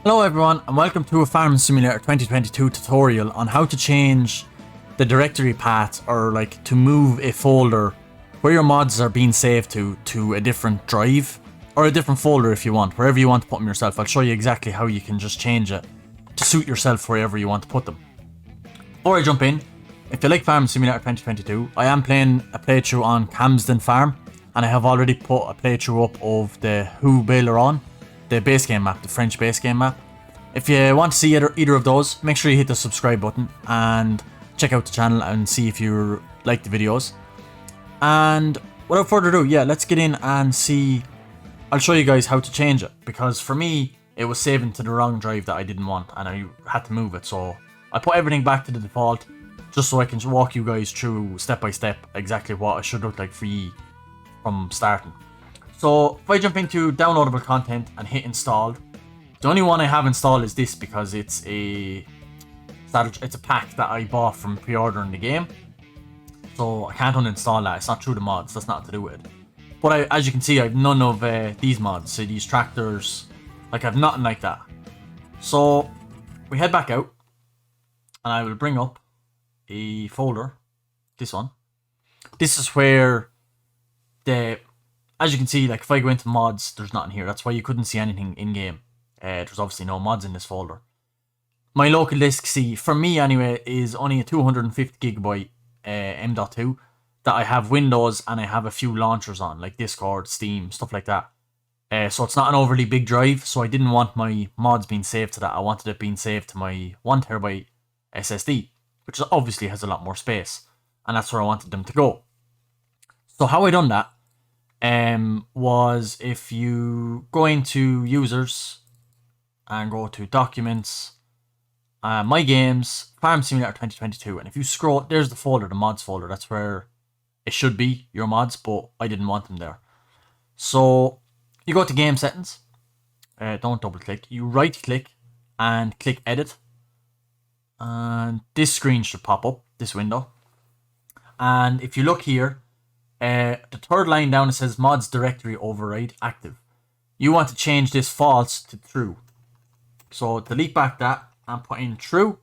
Hello everyone and welcome to a Farm Simulator 2022 tutorial on how to change the directory path, or like to move a folder where your mods are being saved to a different drive or a different folder if you want, wherever you want to put them yourself. I'll show you exactly how you can just change it to suit yourself wherever you want to put them. Before I jump in, if you like Farm Simulator 2022, I am playing a playthrough on Kingston Farm, and I have already put a playthrough up of the Who Baylor on, the base game map, the French base game map. If you want to see either of those, make sure you hit the subscribe button and check out the channel and see if you like the videos. And without further ado, yeah, let's get in and see. I'll show you guys how to change it, because for me, it was saving to the wrong drive that I didn't want and I had to move it. So I put everything back to the default just so I can walk you guys through step by step exactly what it should look like for you from starting. So if I jump into downloadable content and hit installed, the only one I have installed is this because it's a pack that I bought from pre-ordering the game. So I can't uninstall that. It's not through the mods. That's not to do with it. But as you can see, I have none of these mods. So these tractors, like I have nothing like that. So we head back out and I will bring up a folder. This one. This is where as you can see, like if I go into mods, there's nothing here. That's why you couldn't see anything in game. There's obviously no mods in this folder. My local disk C, for me anyway, is only a 250GB M.2 that I have Windows and I have a few launchers on, like Discord, Steam, stuff like that. So it's not an overly big drive, so I didn't want my mods being saved to that. I wanted it being saved to my 1TB SSD, which obviously has a lot more space, and that's where I wanted them to go. So how I done that was, if you go into users and go to documents, my games, Farm Simulator 2022, and if you scroll, there's the folder, the mods folder. That's where it should be, your mods, but I didn't want them there. So you go to game settings, don't double click, you right click and click edit, and this screen should pop up, this window. And if you look here, the third line down, it says mods directory override active. You want to change this false to true. So delete back that and put in true.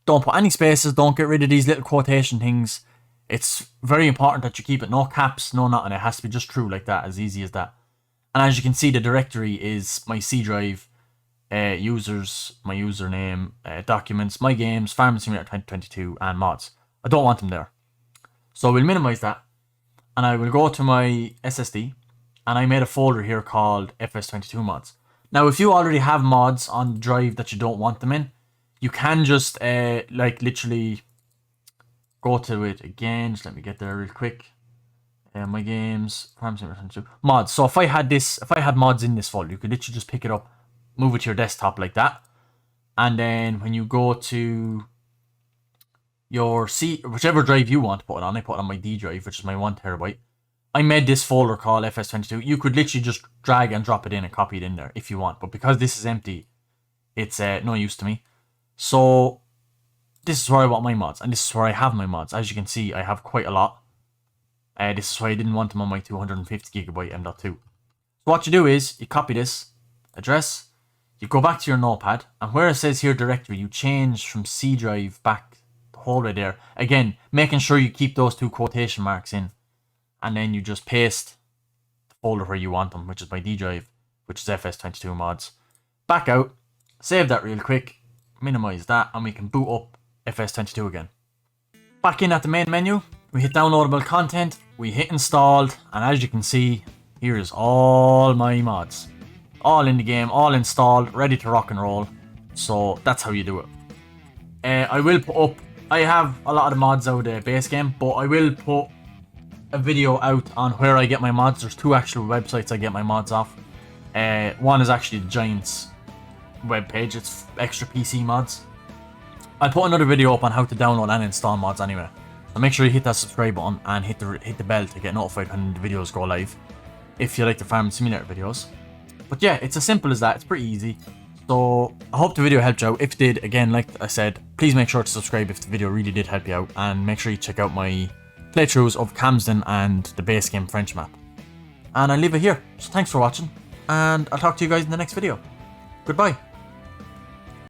Don't put any spaces, don't get rid of these little quotation things. It's very important that you keep it no caps, no nothing. It has to be just true like that, as easy as that. And as you can see, the directory is my C drive, users, my username, documents, my games, Farm Simulator 2022, and mods. I don't want them there. So we'll minimize that. And I will go to my SSD, and I made a folder here called FS22 mods. Now, if you already have mods on the drive that you don't want them in, you can just like literally go to it again. Just let me get there real quick. My games, mods. So if I had mods in this folder, you could literally just pick it up, move it to your desktop like that, and then when you go to your whichever drive you want to put it on, I put it on my D drive, which is my 1TB. I made this folder called FS22. You could literally just drag and drop it in and copy it in there if you want, but because this is empty, it's no use to me. So this is where I want my mods, and this is where I have my mods. As you can see, I have quite a lot. This is why I didn't want them on my 250GB M.2. So what you do is, you copy this address, you go back to your notepad, and where it says here directory, you change from C drive back the whole way there. Again, making sure you keep those two quotation marks in. And then you just paste the folder where you want them, which is my D drive, which is FS22 mods. Back out, save that real quick, minimize that, and we can boot up FS22 again. Back in at the main menu, we hit downloadable content, we hit installed, and as you can see, here is all my mods. All in the game, all installed, ready to rock and roll. So that's how you do it. I will put up, I have a lot of the mods out of the base game, but I will put a video out on where I get my mods. There's two actual websites I get my mods off. One is actually the Giants webpage. It's extra PC mods. I'll put another video up on how to download and install mods anyway. So make sure you hit that subscribe button and hit the bell to get notified when the videos go live, if you like the Farm Simulator videos. But yeah, it's as simple as that. It's pretty easy. So I hope the video helped you out. If it did, again, like I said, please make sure to subscribe if the video really did help you out, and make sure you check out my playthroughs of Kingston and the base game French map. And I'll leave it here. So thanks for watching, and I'll talk to you guys in the next video. Goodbye.